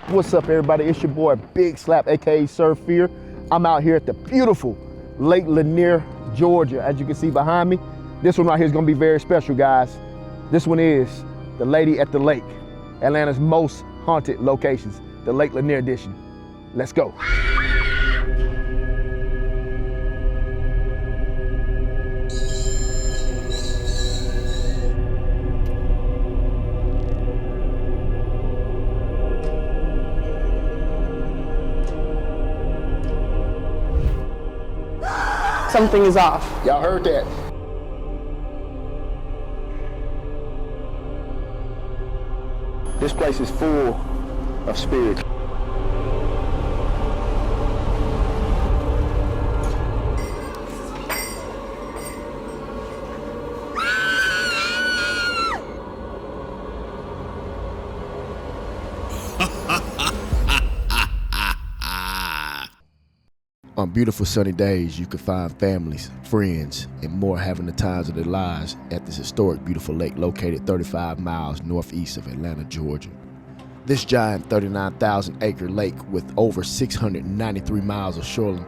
What's up, everybody? It's your boy, Big Slap AKA Sur Fear. I'm out here at the beautiful Lake Lanier, Georgia. As you can see behind me, this one right here is gonna be very special, guys. This one is the Lady at the Lake, Atlanta's most haunted locations, the Lake Lanier edition. Let's go. Something is off. Y'all heard that? This place is full of spirits. On beautiful sunny days, you can find families, friends, and more having the times of their lives at this historic, beautiful lake located 35 miles northeast of Atlanta, Georgia. This giant 39,000-acre lake with over 693 miles of shoreline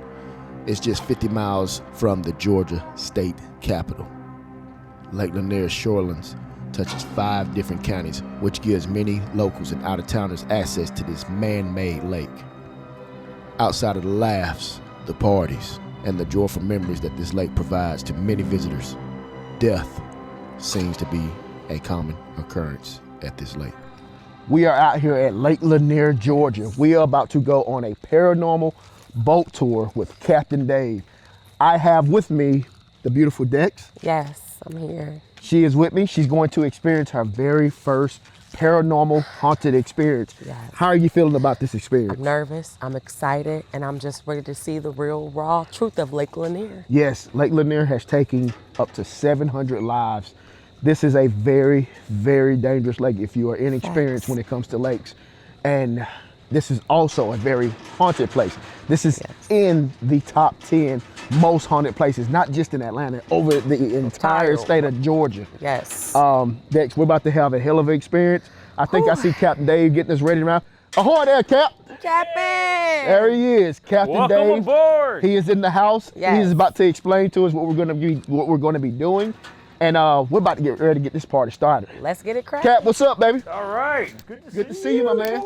is just 50 miles from the Georgia state capital. Lake Lanier's shorelines touches 5 different counties, which gives many locals and out-of-towners access to this man-made lake. Outside of the laughs, the parties, and the joyful memories that this lake provides to many visitors, death seems to be a common occurrence at this lake. We are out here at Lake Lanier, Georgia. We are about to go on a paranormal boat tour with Captain Dave. I have with me the beautiful Dex. Yes, I'm here. She is with me. She's going to experience her very first paranormal haunted experience. Yes. How are you feeling about this experience? I'm nervous, I'm excited, and I'm just ready to see the real raw truth of Lake Lanier. Yes, Lake Lanier has taken up to 700 lives. This is a very, very dangerous lake if you are inexperienced when it comes to lakes. And this is also a very haunted place. This is in the top 10 most haunted places, not just in Atlanta, over the entire state of Georgia. Yes. Dex, we're about to have a hell of an experience. I think I see Captain Dave getting us ready now. Ahoy there, Cap. Captain! There he is, Captain Welcome Dave. aboard. He is in the house. Yes. He is about to explain to us what we're going to be doing. And we're about to get ready to get this party started. Let's get it cracking. Cap, what's up, baby? All right. Good to see you, my man.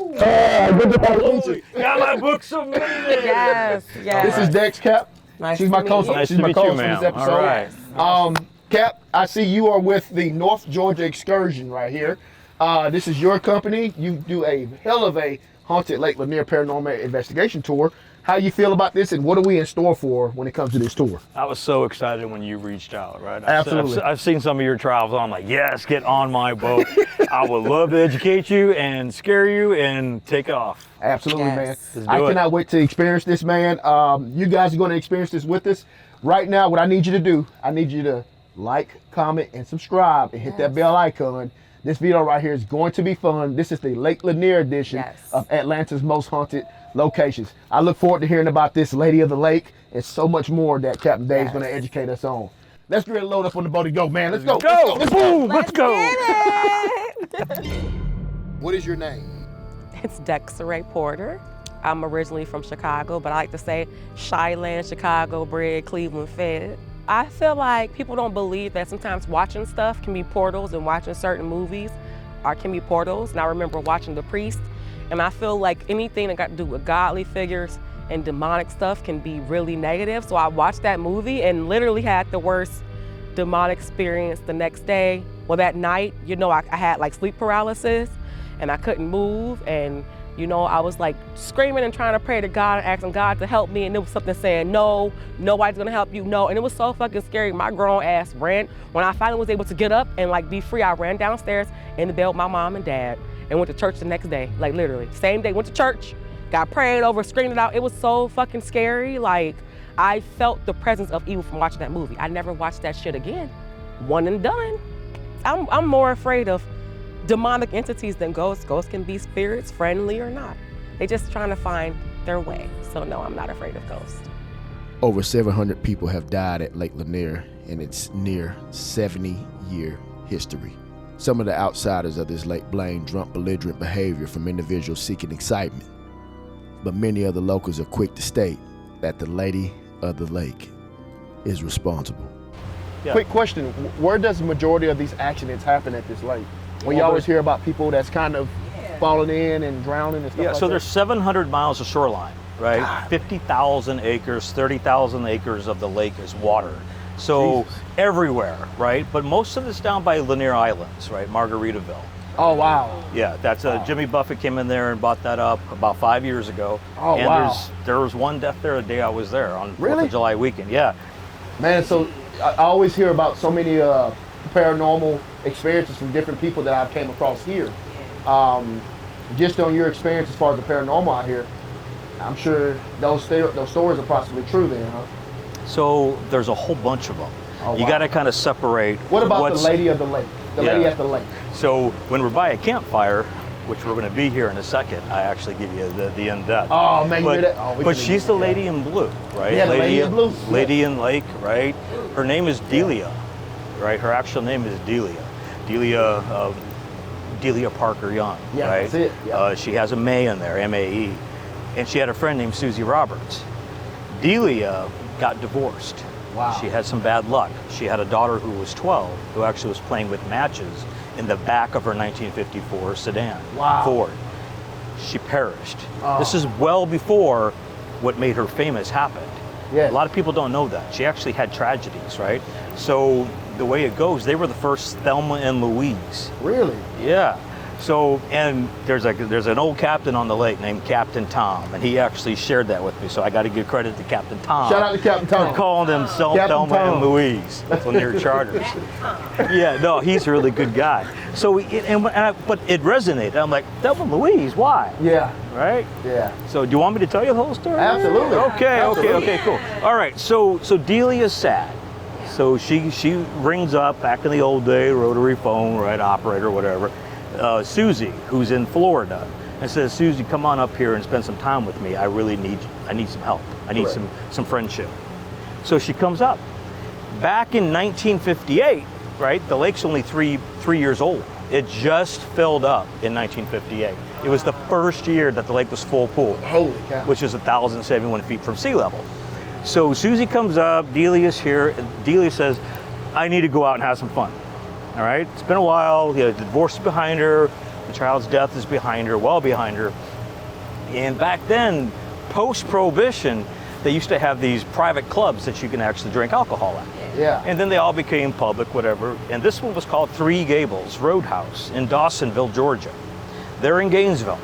Good to meet you. Got my book submitted. Yes, yes. This is Dex, Cap. Nice She's to my meet co-host. you. Nice She's to my meet you, co-host for ma'am. this episode. All right. Cap, I see you are with the North Georgia Excursion right here. This is your company. You do a hell of a haunted Lake Lanier paranormal investigation tour. How you feel about this, and what are we in store for when it comes to this tour? I was so excited when you reached out, right? Absolutely. I've seen some of your travels. I'm like, yes, get on my boat. I would love to educate you and scare you and take off. Absolutely, Yes. man. Let's do I it. cannot wait to experience this, man. You guys are going to experience this with us. Right now, what I need you to do, I need you to like, comment, and subscribe, and hit that bell icon. This video right here is going to be fun. This is the Lake Lanier edition of Atlanta's most haunted locations. I look forward to hearing about this Lady of the Lake and so much more that Captain Dave's going to educate us on. Let's get ready to load up on the boat and go, man. Let's go. Go. Let's go. Let's go. What is your name? It's Desiree Porter. I'm originally from Chicago, but I like to say Shyland, Chicago bred, Cleveland fed. I feel like people don't believe that sometimes watching stuff can be portals, and watching certain movies can be portals. And I remember watching The Priest, and I feel like anything that got to do with godly figures and demonic stuff can be really negative. So I watched that movie and literally had the worst demonic experience the next day. Well, that night, you know, I had like sleep paralysis and I couldn't move. And, you know, I was like screaming and trying to pray to God and asking God to help me. And there was something saying, no, nobody's gonna help you, no. And it was so fucking scary. My grown ass ran. When I finally was able to get up and like be free, I ran downstairs in the bed with my mom and dad and went to church the next day, like literally. Same day, went to church, got prayed over, screamed it out. It was so fucking scary. Like, I felt the presence of evil from watching that movie. I never watched that shit again. One and done. I'm more afraid of demonic entities than ghosts. Ghosts can be spirits, friendly or not. They just trying to find their way. So no, I'm not afraid of ghosts. Over 700 people have died at Lake Lanier in its near 70-year history. Some of the outsiders of this lake blame drunk, belligerent behavior from individuals seeking excitement, but many of the locals are quick to state that the lady of the lake is responsible. Yeah. Quick question, where does the majority of these accidents happen at this lake? When you Well, always hear about people that's kind of falling in and drowning and stuff Yeah, like so that? there's 700 miles of shoreline, right? God. 50,000 acres, 30,000 acres of the lake is water. So Jesus. everywhere, right? But most of it's down by Lanier Islands, right? Margaritaville. Oh, wow. Yeah, that's Jimmy Buffett came in there and bought that up about 5 years ago. Oh, and wow. there was one death there the day I was there on 4th Really? of July weekend. Yeah. Man, so I always hear about so many paranormal experiences from different people that I've came across here. Just on your experience as far as the paranormal out here, I'm sure those stories are possibly true then, huh? So there's a whole bunch of them. Oh, You wow. got to kind of separate. What about what's- the lady of the lake? The lady Yeah. at the lake. So when we're by a campfire, which we're going to be here in a second, I actually give you the in-depth. Oh, man, you but, hear that? Oh, we but can she's do the that. lady in blue, right? Yeah, the lady in blue. Lady in lake, right? Her name is Delia, right? Her actual name is Delia. Delia Parker Young, Yeah, right? that's it, yeah. She has a May in there, M-A-E. And she had a friend named Susie Roberts. Delia got divorced. Wow. She had some bad luck. She had a daughter who was 12, who actually was playing with matches in the back of her 1954 sedan, Wow. Ford. She perished. Oh. This is well before what made her famous happened. Yeah. A lot of people don't know that. She actually had tragedies, right? So the way it goes, they were the first Thelma and Louise. Really? Yeah. So, and there's an old captain on the lake named Captain Tom, and he actually shared that with me. So I got to give credit to Captain Tom. Shout out to Captain Tom. For calling themselves Captain Thelma Tom. and Louise when they were charters. Yeah, no, he's a really good guy. So, but it resonated. I'm like, Thelma and Louise, why? Yeah. Right? Yeah. So, do you want me to tell you the whole story? Absolutely. Okay, cool. All right, so Delia's sad. So she rings up back in the old day, rotary phone, right, operator, whatever. Susie, who's in Florida, and says, Susie, come on up here and spend some time with me. I need some help. I need Correct. some friendship. So she comes up. Back in 1958, right, the lake's only three years old. It just filled up in 1958. It was the first year that the lake was full pool, Holy cow. which is 1,071 feet from sea level. So Susie comes up, Delia's here, and Delia says, I need to go out and have some fun. All right, it's been a while, the divorce is behind her, the child's death is behind her, well behind her. And back then, post-prohibition, they used to have these private clubs that you can actually drink alcohol at. Yeah. And then they all became public, whatever. And this one was called Three Gables Roadhouse in Dawsonville, Georgia. They're in Gainesville.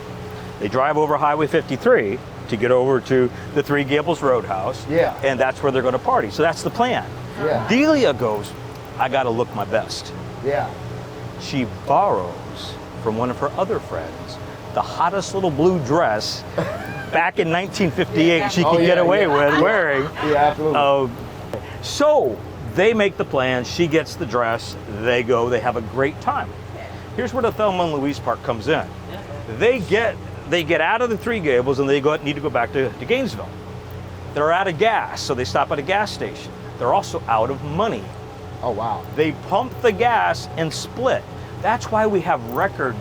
They drive over Highway 53 to get over to the Three Gables Roadhouse. Yeah. And that's where they're going to party. So that's the plan. Yeah. Delia goes, I got to look my best. Yeah. She borrows from one of her other friends the hottest little blue dress back in 1958 she Oh, could yeah, get away yeah. with wearing. Yeah, absolutely. So they make the plan, she gets the dress, they go, they have a great time. Here's where the Thelma and Louise part comes in. They get out of the Three Gables and they need to go back to Gainesville. They're out of gas, so they stop at a gas station. They're also out of money. Oh, wow. They pump the gas and split. That's why we have record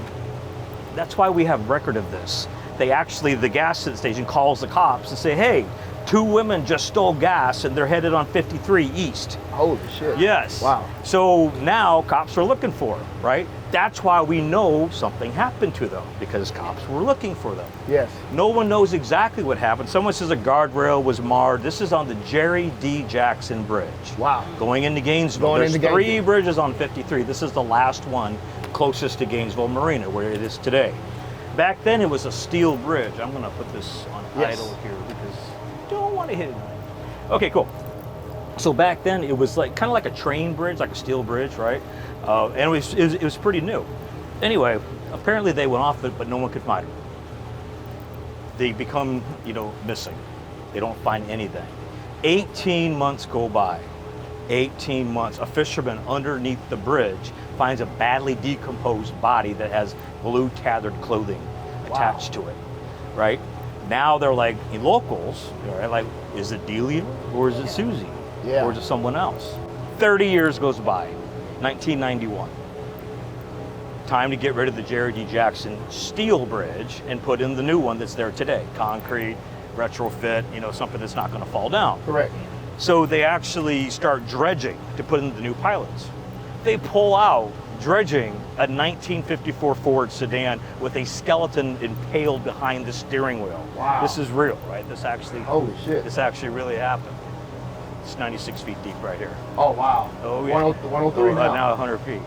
of this. The gas station calls the cops and say, hey, 2 women just stole gas and they're headed on 53 East. Holy shit. Yes. Wow. So now cops are looking for them, right? That's why we know something happened to them, because cops were looking for them. Yes. No one knows exactly what happened. Someone says a guardrail was marred. This is on the Jerry D. Jackson Bridge. Wow. Going into Gainesville. Going There's into 3 Gainesville. bridges on 53. This is the last one closest to Gainesville Marina, where it is today. Back then it was a steel bridge. I'm gonna put this on Yes. idle here because I don't want to hit it. Okay, cool. So back then it was kind of like a train bridge, like a steel bridge, right? And it was pretty new. Anyway, apparently they went off it, but no one could find them. They become, missing. They don't find anything. 18 months go by. 18 months. A fisherman underneath the bridge finds a badly decomposed body that has blue tethered clothing attached to it, right? Now they're like, locals, right? Is it Delia or is it Susie? Yeah. Or is it someone else? 30 years goes by, 1991. time to get rid of the Jerry D. Jackson steel bridge and put in the new one that's there today. Concrete, retrofit, you know, something that's not going to fall down. Correct. So they actually start dredging to put in the new pilots. They pull out dredging a 1954 Ford sedan with a skeleton impaled behind the steering wheel. Wow. This is real, right? This actually, Holy shit. this actually really happened. It's 96 feet deep right here. Oh, wow. Oh, yeah. 103 now. Now 100 feet.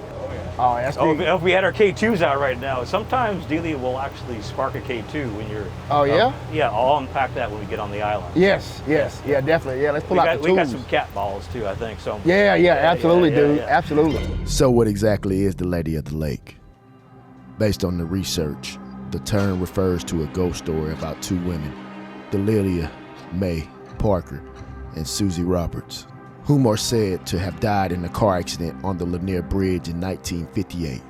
Oh, that's Oh, big. if we had our K2s out right now, sometimes Delia will actually spark a K2 when you're... Oh, yeah? Yeah, I'll unpack that when we get on the island. Yes, yeah, definitely. Yeah, let's pull out the We got tools. some cat balls too, I think. So. Yeah, absolutely, dude. yeah. Absolutely. So what exactly is the Lady of the Lake? Based on the research, the term refers to a ghost story about two women, Delia Mae Parker and Susie Roberts, whom are said to have died in a car accident on the Lanier Bridge in 1958.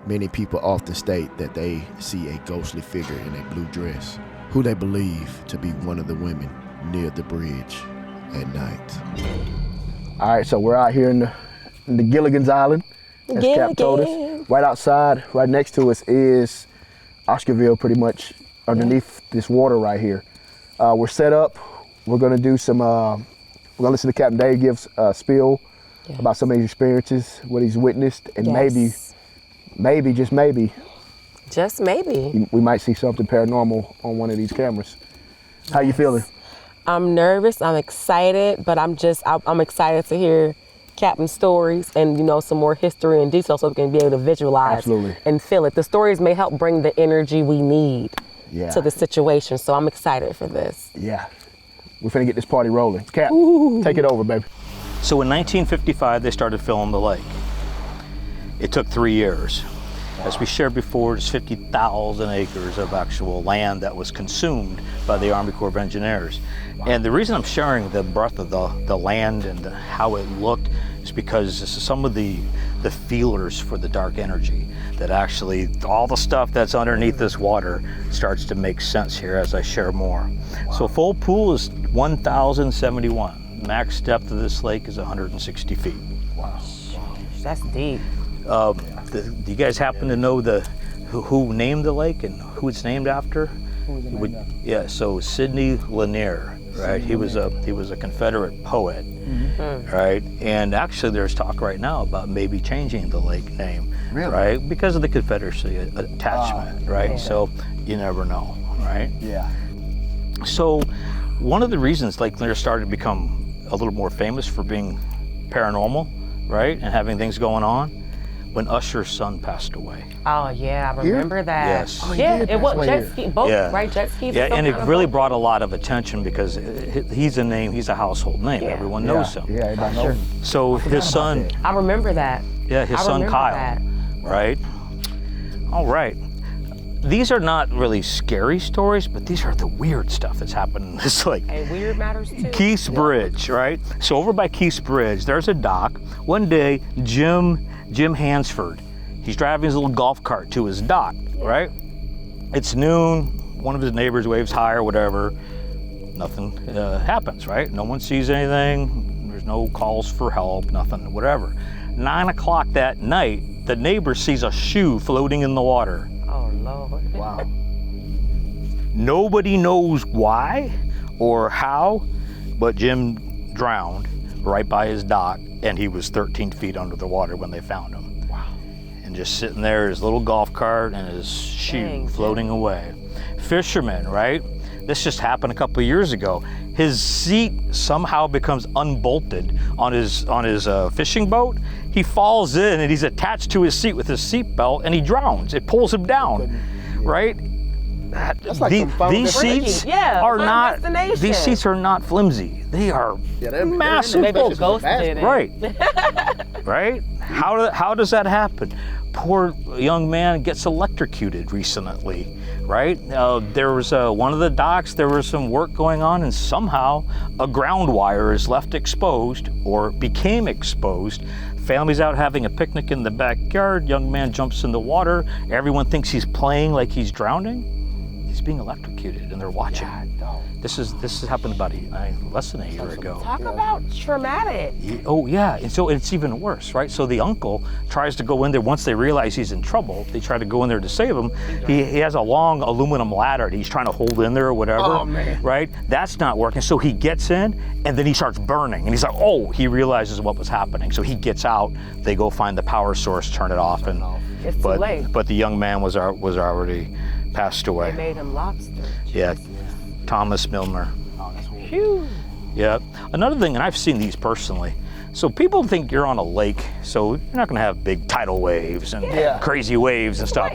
Many people often state that they see a ghostly figure in a blue dress, who they believe to be one of the women near the bridge at night. All right, so we're out here in the Gilligan's Island, as Cap told us. Right outside, right next to us is Oscarville, pretty much underneath this water right here. We're set up. We're gonna do some, we're gonna listen to Captain Dave give a spiel about some of his experiences, what he's witnessed, and maybe, just maybe, we might see something paranormal on one of these cameras. How you feeling? I'm nervous, I'm excited, but I'm excited to hear Captain's stories and, you know, some more history and detail so we can be able to visualize and feel it. The stories may help bring the energy we need to the situation, so I'm excited for this. Yeah, we're finna get this party rolling. Cap, take it over, baby. So in 1955, they started filling the lake. It took 3 years. As we shared before, there's 50,000 acres of actual land that was consumed by the Army Corps of Engineers. And the reason I'm sharing the breadth of the land and how it looked is because this is some of the feelers for the dark energy, that actually all the stuff that's underneath this water starts to make sense here as I share more. So full pool is 1,071. Max depth of this lake is 160 feet. Wow. That's deep. Do you guys happen to know who named the lake and who it's named after? Yeah, so Sidney Lanier, right? He was a Confederate poet, right? And actually, there's talk right now about maybe changing the lake name, right? Because of the Confederacy attachment, right? So you never know, right? Yeah. So one of the reasons Lake Lanier started to become a little more famous for being paranormal, right, and having things going on, when Usher's son passed away. Oh yeah, I remember that. Yes. Oh, Yeah, it was jet ski, both, Yeah. right? Jet skis. Yeah, and it really brought a lot of attention because he's a name, he's a household name. Yeah. Everyone knows him. Yeah, everybody knows him. So his son, I remember that. yeah, his son Kyle, right? All right. These are not really scary stories, but these are the weird stuff that's happened in this lake. And weird matters too. Keith's Bridge, right? So over by Keith's Bridge, there's a dock. One day, Jim Hansford, he's driving his little golf cart to his dock, right? It's noon, one of his neighbors waves hi or whatever. Nothing happens, right? No one sees anything. There's no calls for help, nothing, whatever. 9 o'clock that night, the neighbor sees a shoe floating in the water. Oh Lord. Wow. Nobody knows why or how, but Jim drowned right by his dock, and he was 13 feet under the water when they found him. Wow. And just sitting there, his little golf cart and his shoe floating away. Fisherman, right? This just happened a couple of years ago. His seat somehow becomes unbolted on his fishing boat. He falls in and he's attached to his seat with his seat belt, and he drowns. It pulls him down, right? That's like some Final These seats are not. These seats are not flimsy. They are massive. Maybe a ghost did it. Right. Right? How does that happen? Poor young man gets electrocuted recently, right? There was one of the docks, there was some work going on, and somehow a ground wire is left exposed or became exposed. Family's out having a picnic in the backyard, young man jumps in the water, everyone thinks he's playing like he's drowning. he's being electrocuted, and they're watching. This has happened about less than a year ago. Talk about traumatic. Oh yeah, and so it's even worse, right? So the uncle tries to go in there once they realize he's in trouble. They try to go in there to save him. He has a long aluminum ladder that he's trying to hold in there or whatever. Oh, man. Right? That's not working. So he gets in, and then he starts burning, and he's like, oh, he realizes what was happening. So he gets out. They go find the power source, turn it off, and It's too late. But the young man was already passed away. They made him lobster. Yeah, Thomas Milner. Phew. Yeah. Another thing, and I've seen these personally. So people think you're on a lake, so you're not going to have big tidal waves and crazy waves and stuff.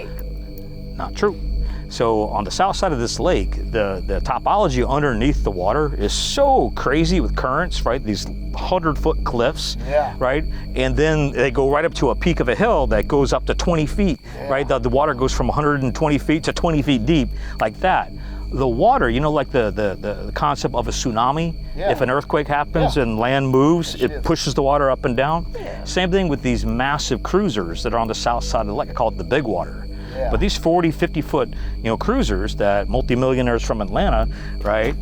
Not true. So on the south side of this lake, the topology underneath the water is so crazy with currents, right? These 100-foot cliffs, right? And then they go right up to a peak of a hill that goes up to 20 feet, right? The water goes from 120 feet to 20 feet deep, like that. The water, you know, like the concept of a tsunami, if an earthquake happens and land moves, it pushes the water up and down. Same thing with these massive cruisers that are on the south side of the lake. I call it the big water. But these 40, 50-foot, cruisers that multimillionaires from Atlanta, right,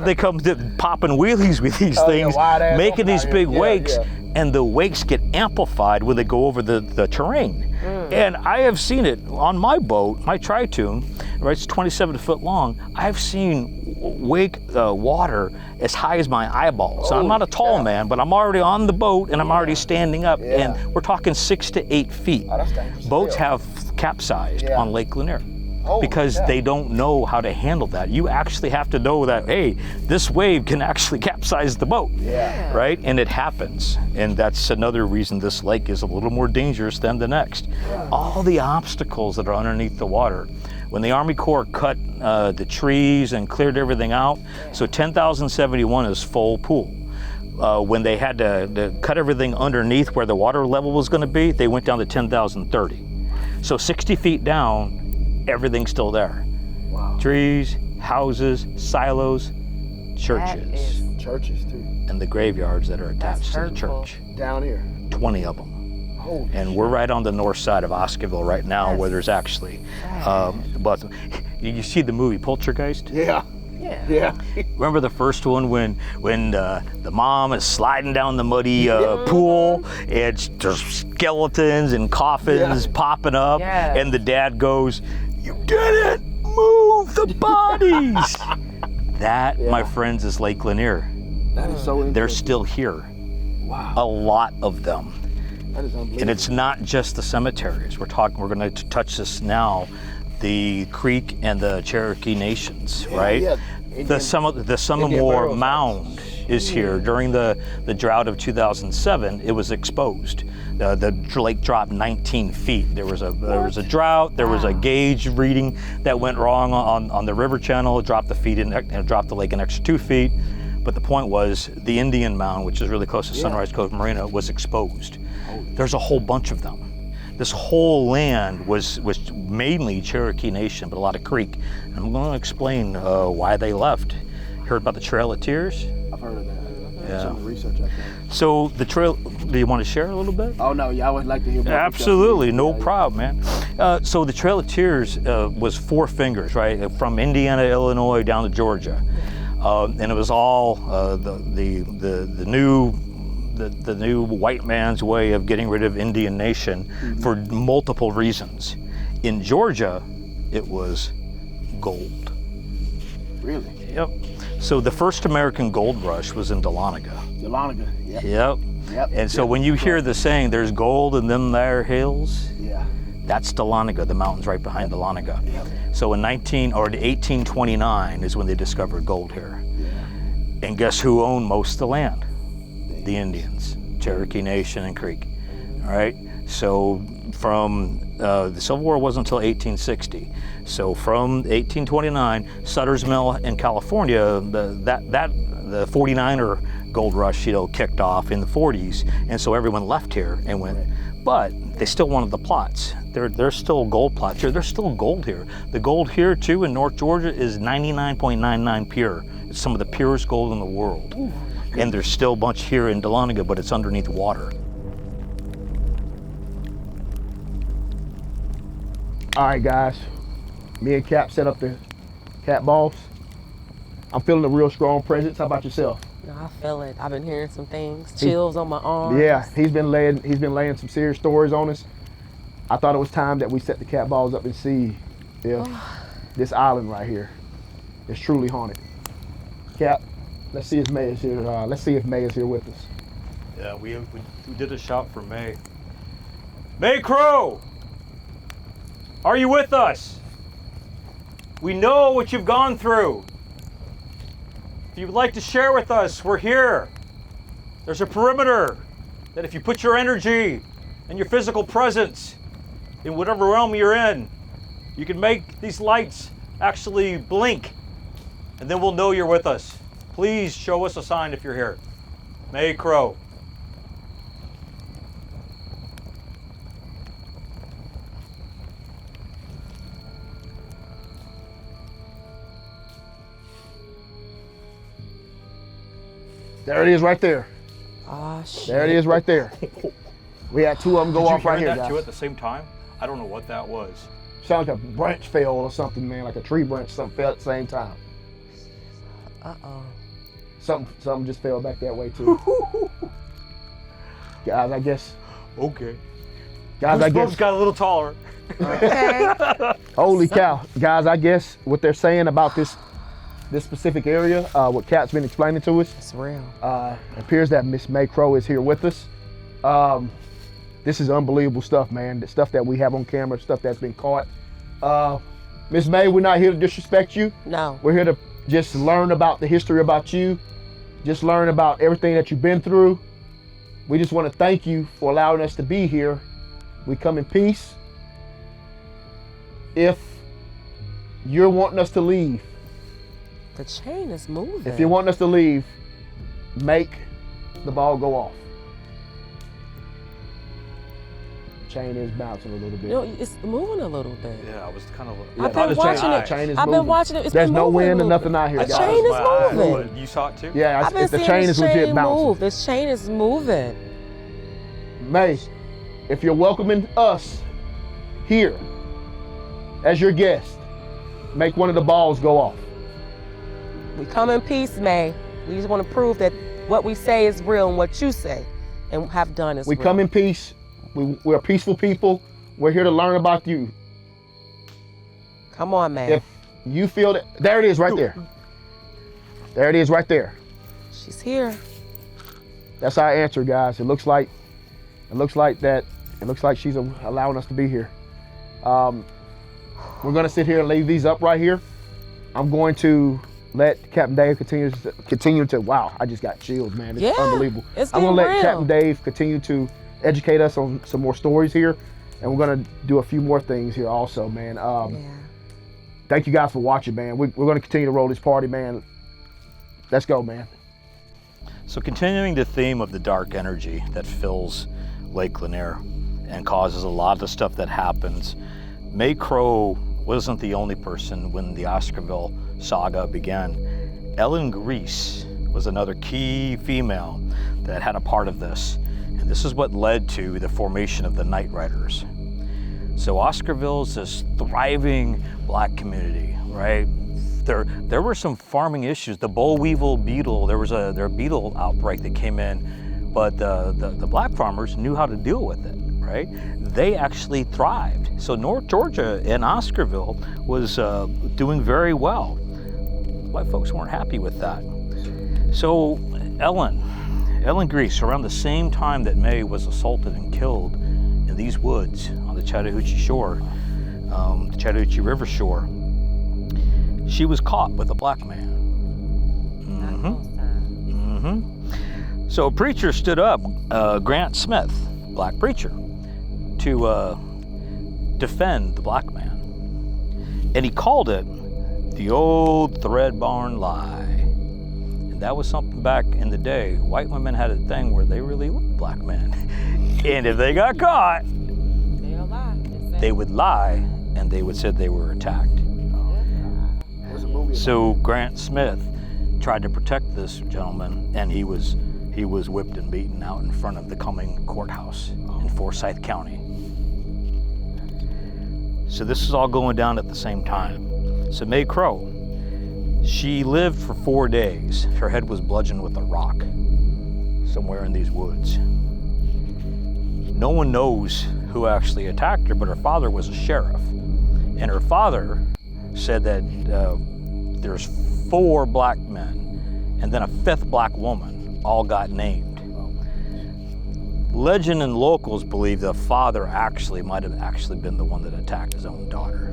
they come popping wheelies with these things, making these big wakes, and the wakes get amplified when they go over the terrain. And I have seen it on my boat, my Tritune, right, it's 27 foot long. I've seen wake water as high as my eyeballs. I'm not a tall man, but I'm already on the boat and I'm already standing up, and we're talking 6 to 8 feet. Boats have capsized on Lake Lanier because they don't know how to handle that. You actually have to know that, hey, this wave can actually capsize the boat, right? And it happens. And that's another reason this lake is a little more dangerous than the next. All the obstacles that are underneath the water. When the Army Corps cut the trees and cleared everything out, so 10,071 is full pool. When they had to cut everything underneath where the water level was going to be, they went down to 10,030. So 60 feet down, everything's still there. Wow. Trees, houses, silos, churches. Churches too. And the graveyards that are attached to the church. Down here. 20 of them. And we're right on the north side of Oscarville right now, where there's actually, but you see the movie Poltergeist? Yeah. Remember the first one when the mom is sliding down the muddy pool, and there's skeletons and coffins popping up, and the dad goes, "You did it! Move the bodies!" That, my friends, is Lake Lanier. That is so interesting. They're still here. Wow. A lot of them. That is unbelievable. And it's not just the cemeteries. We're going to touch this now. The Creek and the Cherokee Nations, right? Yeah. The Summermore Mound is here. During the drought of 2007, it was exposed. The lake dropped 19 feet. There was a drought. There was a gauge reading that went wrong on the river channel. It dropped the lake an extra 2 feet. But the point was, the Indian Mound, which is really close to Sunrise Cove Marina, was exposed. There's a whole bunch of them. This whole land was mainly Cherokee Nation, but a lot of Creek. And I'm going to explain why they left. Heard about the Trail of Tears? I've heard of that. Yeah. Some of the research I think. So the trail, do you want to share a little bit? Oh no, I would like to hear more. Absolutely, no problem, man. So the Trail of Tears was 4 fingers, right? From Indiana, Illinois, down to Georgia. And it was all the new white man's way of getting rid of Indian Nation for multiple reasons. In Georgia, it was gold. Really? Yep. So the first American gold rush was in Dahlonega. Yeah. Yep. And so when you hear the saying, "There's gold in them there hills," that's Dahlonega, the mountains right behind Dahlonega. Yep. So in 1829 is when they discovered gold here. And guess who owned most of the land? The Indians, Cherokee Nation and Creek. All right. So from the Civil War wasn't until 1860. So from 1829, Sutter's Mill in California, the 49er gold rush, kicked off in the 40s, and so everyone left here and went. But they still wanted the plots. There's still gold plots here. There's still gold here. The gold here too in North Georgia is 99.99 pure. It's some of the purest gold in the world. Ooh. And there's still a bunch here in Dahlonega, but it's underneath water. All right, guys. Me and Cap set up the cat balls. I'm feeling a real strong presence. How about yourself? No, I feel it. I've been hearing some things, chills on my arms. Yeah, he's been laying some serious stories on us. I thought it was time that we set the cat balls up and see if this island right here is truly haunted. Cap, let's see if May is here. Let's see if May is here with us. Yeah, we did a shot for May. May Crow, are you with us? We know what you've gone through. If you'd like to share with us, we're here. There's a perimeter that if you put your energy and your physical presence in whatever realm you're in, you can make these lights actually blink, and then we'll know you're with us. Please show us a sign if you're here. May Crow. There it is right there. Oh, shit. There it is right there. We had two of them go off right here, Did you hear that too guys. at the same time? I don't know what that was. Sounds like a branch fell or something, man, like a tree branch, something fell at the same time. Uh-oh. Something just fell back that way too. Guys, I guess. Okay. Guys, I Goosebumps guess. got a little taller. Okay. Holy cow, guys! I guess what they're saying about this specific area, what Cap's been explaining to us, It's real. it appears that Miss May Crow is here with us. This is unbelievable stuff, man. The stuff that we have on camera, stuff that's been caught. Miss May, we're not here to disrespect you. No. We're here to just learn about the history about you, just learn about everything that you've been through. We just want to thank you for allowing us to be here. We come in peace. If you're wanting us to leave, The chain is moving. if you're wanting us to leave, make the ball go off. Chain is bouncing a little bit. No, it's moving a little bit. Yeah, I was kind of. I've been watching it. Chain is I've been moving. watching it. It's There's been no moving a wind or little nothing bit. out here, The guys. chain is moving. What, you saw it too? Yeah, I've been the seeing chain this is legit chain bouncing. move. This chain is moving. May, if you're welcoming us here as your guest, make one of the balls go off. We come in peace, May. We just want to prove that what we say is real and what you say and have done is We real. come in peace. We're peaceful people. We're here to learn about you. Come on, May. If you feel that, there it is right there. There it is right there. She's here. That's our answer, guys. It looks like she's allowing us to be here. We're gonna sit here and leave these up right here. I'm going to let Captain Dave continue to. Wow, I just got chills, man. It's Yeah, unbelievable. it's I'm gonna let getting real. Captain Dave continue to educate us on some more stories here, and we're gonna do a few more things here also, man. Yeah. Thank you guys for watching, man. We're gonna continue to roll this party, man. Let's go, man. So continuing the theme of the dark energy that fills Lake Lanier and causes a lot of the stuff that happens, May Crow wasn't the only person when the Oscarville saga began. Ellen Grease was another key female that had a part of this. And this is what led to the formation of the Night Riders. So Oscarville is this thriving black community, right? There were some farming issues. The boll weevil beetle, there was a beetle outbreak that came in, but the black farmers knew how to deal with it, right? They actually thrived. So North Georgia and Oscarville was doing very well. White folks weren't happy with that. So Ellen Grease, around the same time that May was assaulted and killed in these woods on the Chattahoochee shore, the Chattahoochee River shore, she was caught with a black man. So a preacher stood up, Grant Smith, black preacher, to defend the black man. And he called it the old thread barn lie. And that was something back in the day. White women had a thing where they really loved black men. And if they got caught, They'll lie. they would lie and they would say they were attacked. So Grant Smith tried to protect this gentleman, and he was whipped and beaten out in front of the Cumming courthouse in Forsyth County. So this is all going down at the same time. So May Crow, she lived for 4 days. Her head was bludgeoned with a rock somewhere in these woods. No one knows who actually attacked her, but her father was a sheriff. And her father said that there's 4 black men and then a 5th black woman all got named. Legend and locals believe the father might have actually been the one that attacked his own daughter.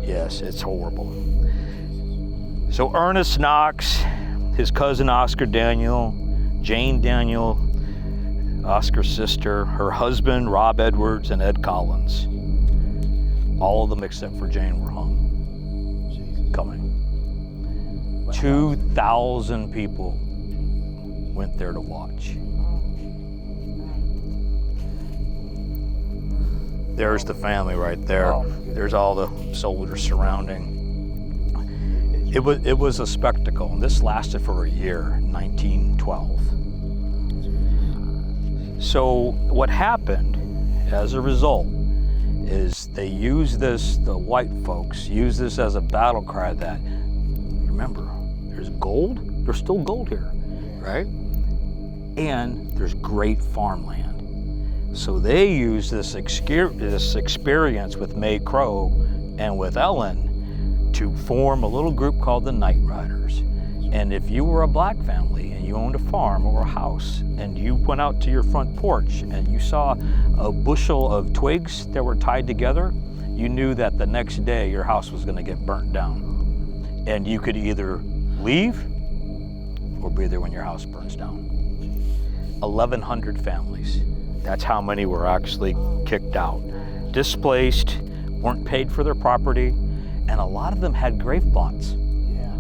Yes, it's horrible. So Ernest Knox, his cousin Oscar Daniel, Jane Daniel, Oscar's sister, her husband Rob Edwards, and Ed Collins, all of them except for Jane were hung. Coming. 2,000 people went there to watch. There's the family right there. There's all the soldiers surrounding. It was a spectacle, and this lasted for a year, 1912. So what happened as a result is they used this, the white folks used this as a battle cry that, remember, there's gold, there's still gold here, right? And there's great farmland. So they used this experience with May Crow and with Ellen to form a little group called the Night Riders. And if you were a black family and you owned a farm or a house and you went out to your front porch and you saw a bushel of twigs that were tied together, you knew that the next day your house was going to get burnt down. And you could either leave or be there when your house burns down. 1,100 families. That's how many were actually kicked out, displaced, weren't paid for their property, and a lot of them had grave plots.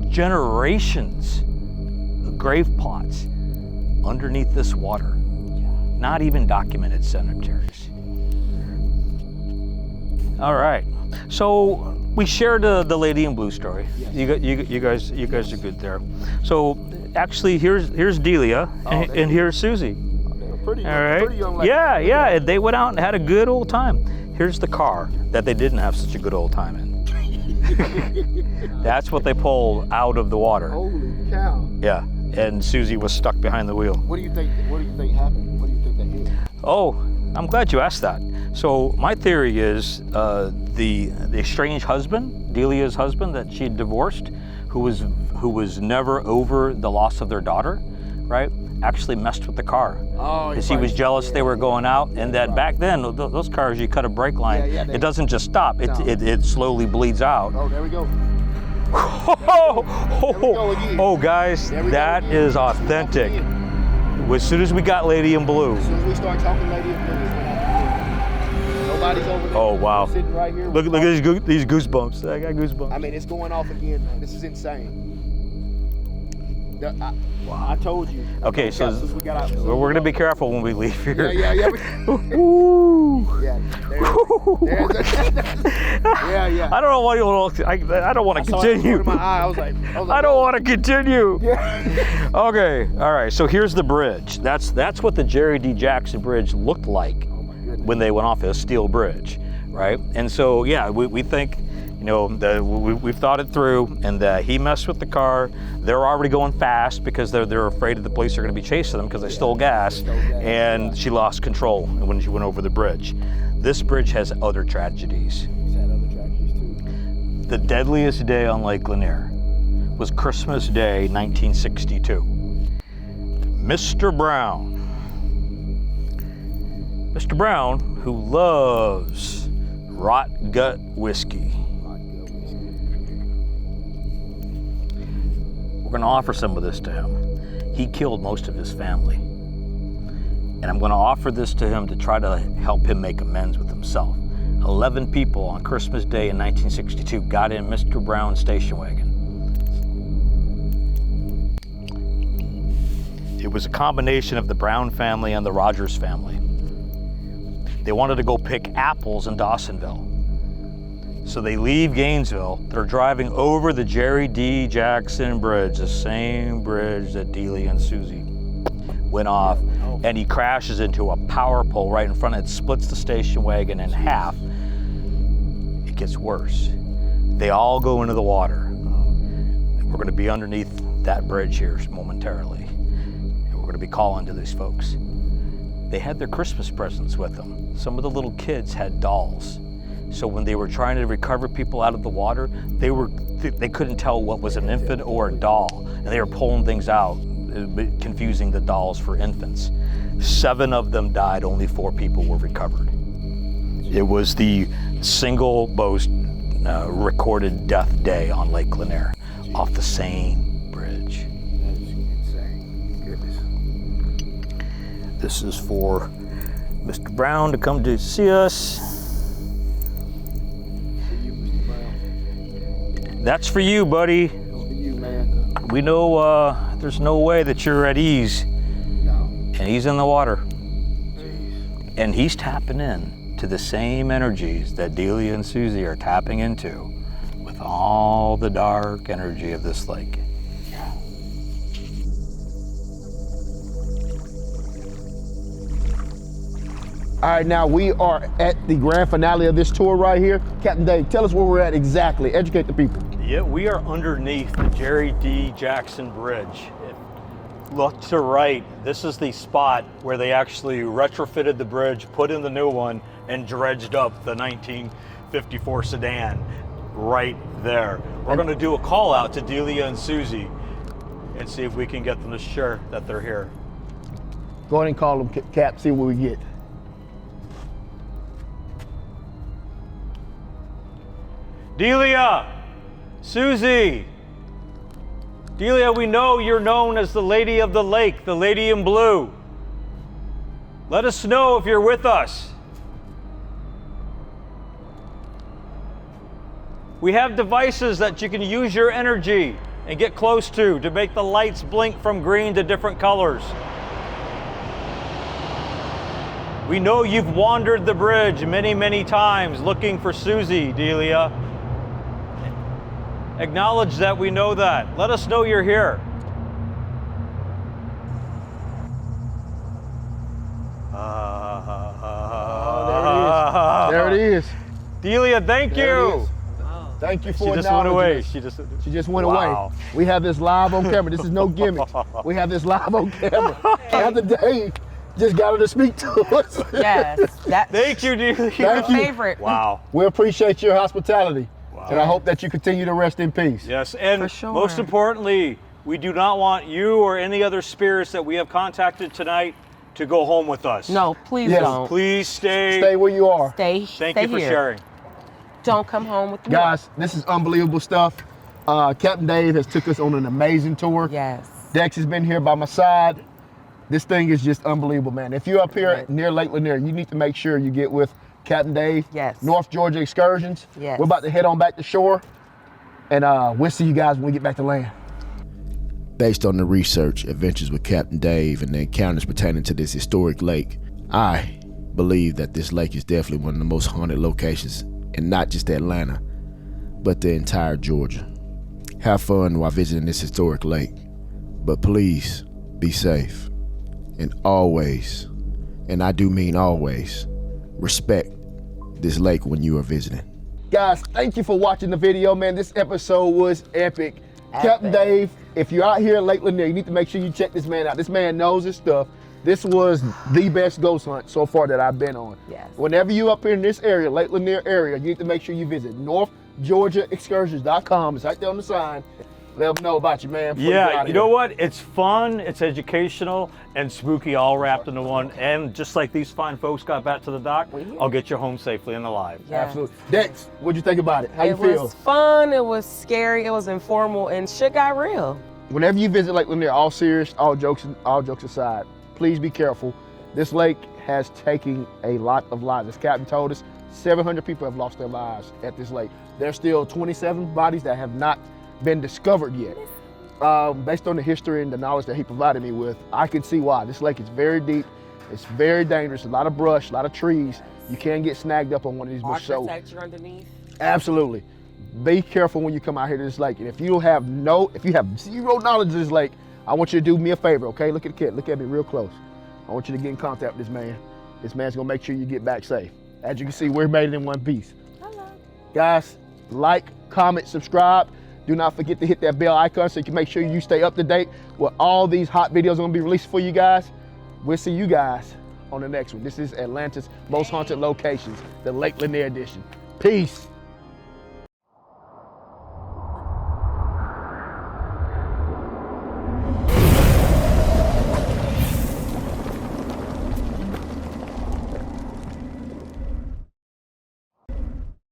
Generations of grave plots underneath this water. Not even documented cemeteries. All right, so we shared the Lady in Blue story. You guys are good there. So actually, here's Delia, and here's Susie. Pretty, all right. pretty young lady. Yeah. They went out and had a good old time. Here's the car that they didn't have such a good old time in. That's what they pulled out of the water. Holy cow. Yeah, and Susie was stuck behind the wheel. What do you think happened? What do you think they did? Oh, I'm glad you asked that. So my theory is the estranged husband, Delia's husband that she had divorced, who was never over the loss of their daughter, right? Actually messed with the car because he was jealous they were going out, and that back then those cars, you cut a brake line, it doesn't just stop, it slowly bleeds out. Oh, there we go. Oh guys, that is authentic. As soon as we got Lady in Blue. As soon as we start talking Lady in Blue, nobody's over there. Oh wow. Sitting right here. Look at these goosebumps. I got goosebumps. I mean, it's going off again, man. This is insane. I told you. Okay, so we're going to be careful when we leave here. Yeah. Ooh. Yeah. I don't know why you want to. I don't want to continue. My eye. I was like, I don't want to continue. Yeah. Okay. All right. So here's the bridge. That's what the Jerry D. Jackson Bridge looked like when they went off as a steel bridge, right? And so yeah, we think. You know, we've thought it through, and he messed with the car. They're already going fast because they're afraid that the police are going to be chasing them because they stole gas, and she lost control when she went over the bridge. This bridge has other tragedies. It's had other tragedies too. The deadliest day on Lake Lanier was Christmas Day, 1962. Mr. Brown, who loves rot gut whiskey. We're going to offer some of this to him. He killed most of his family. And I'm going to offer this to him to try to help him make amends with himself. 11 people on Christmas Day in 1962 got in Mr. Brown's station wagon. It was a combination of the Brown family and the Rogers family. They wanted to go pick apples in Dawsonville. So they leave Gainesville, they're driving over the Jerry D. Jackson Bridge, the same bridge that Delia and Susie went off, and he crashes into a power pole right in front. It splits the station wagon in half. gets worse. They all go into the water. We're going to be underneath that bridge here momentarily. And we're going to be calling to these folks. They had their Christmas presents with them. Some of the little kids had dolls. So when they were trying to recover people out of the water, they couldn't tell what was an infant or a doll. And they were pulling things out, confusing the dolls for infants. 7 of them died, only 4 people were recovered. It was the single most recorded death day on Lake Lanier off the same bridge. That is insane. Goodness. This is for Mr. Brown to come to see us. That's for you, buddy. That's for you, man. We know there's no way that you're at ease. No. And he's in the water. Jeez. And he's tapping in to the same energies that Delia and Susie are tapping into with all the dark energy of this lake. All right, now we are at the grand finale of this tour right here. Captain Dave, tell us where we're at exactly. Educate the people. Yeah, we are underneath the Jerry D. Jackson Bridge. Look to right. This is the spot where they actually retrofitted the bridge, put in the new one, and dredged up the 1954 sedan right there. We're going to do a call out to Delia and Susie and see if we can get them to share that they're here. Go ahead and call them, Cap, see what we get. Delia, Susie, Delia, we know you're known as the Lady of the Lake, the Lady in Blue. Let us know if you're with us. We have devices that you can use your energy and get close to make the lights blink from green to different colors. We know you've wandered the bridge many, many times looking for Susie, Delia. Acknowledge that we know that. Let us know you're here. There it is. Delia, thank you. Thank you for She just went away. acknowledging us. She just went Wow. away. We have this live on camera. This is no gimmick. We have this live on camera. Captain Dave just got her to speak to us. Yes. Thank you, Delia. Thank you. Favorite. Wow. We appreciate your hospitality. Wow. And I hope that you continue to rest in peace. Yes, and For sure. most importantly, we do not want you or any other spirits that we have contacted tonight to go home with us. No, please Yes. don't. Please stay. Stay where you are. Stay Thank stay you for here. sharing. Don't come home with me. Guys, this is unbelievable stuff. Captain Dave has took us on an amazing tour. Yes. Dex has been here by my side. This thing is just unbelievable, man. If you're up here Right. near Lake Lanier, you need to make sure you get with Captain Dave. Yes. North Georgia Excursions. Yes. We're about to head on back to shore, and we'll see you guys when we get back to land. Based on the research, adventures with Captain Dave, and the encounters pertaining to this historic lake, I believe that this lake is definitely one of the most haunted locations in not just Atlanta, but the entire Georgia. Have fun while visiting this historic lake, but please be safe. And always, and I do mean always, respect this lake when you are visiting. Guys, thank you for watching the video, man. This episode was epic. Captain Dave, if you're out here at Lake Lanier, you need to make sure you check this man out. This man knows his stuff. This was the best ghost hunt so far that I've been on. Yes. Whenever you up here in this area, Lake Lanier area, you need to make sure you visit NorthGeorgiaExcursions.com. It's right there on the sign. Let them know about you, man. before get Yeah, out you of know here. what? It's fun, it's educational, and spooky all wrapped into one. And just like these fine folks got back to the dock, I'll get you home safely and alive. Yes. Absolutely. Dex, what'd you think about it? How you It feel? was fun, it was scary, it was informal, and shit got real. Whenever you visit Lake Lanier, all serious, all jokes aside, please be careful. This lake has taken a lot of lives. As Captain told us, 700 people have lost their lives at this lake. There's still 27 bodies that have not been discovered yet. Based on the history and the knowledge that he provided me with, I can see why. This lake is very deep, it's very dangerous, a lot of brush, a lot of trees. You can get snagged up on one of these bushes. So, Architecture underneath. absolutely. Be careful when you come out here to this lake. And if you have zero knowledge of this lake, I want you to do me a favor, okay? Look at the kid, look at me real close. I want you to get in contact with this man. This man's gonna make sure you get back safe. As you can see, we're made in one piece. Hello. Guys, like, comment, subscribe. Do not forget to hit that bell icon so you can make sure you stay up to date with all these hot videos gonna be released for you guys. We'll see you guys on the next one. This is Atlanta's most haunted locations, the Lake Lanier edition. Peace.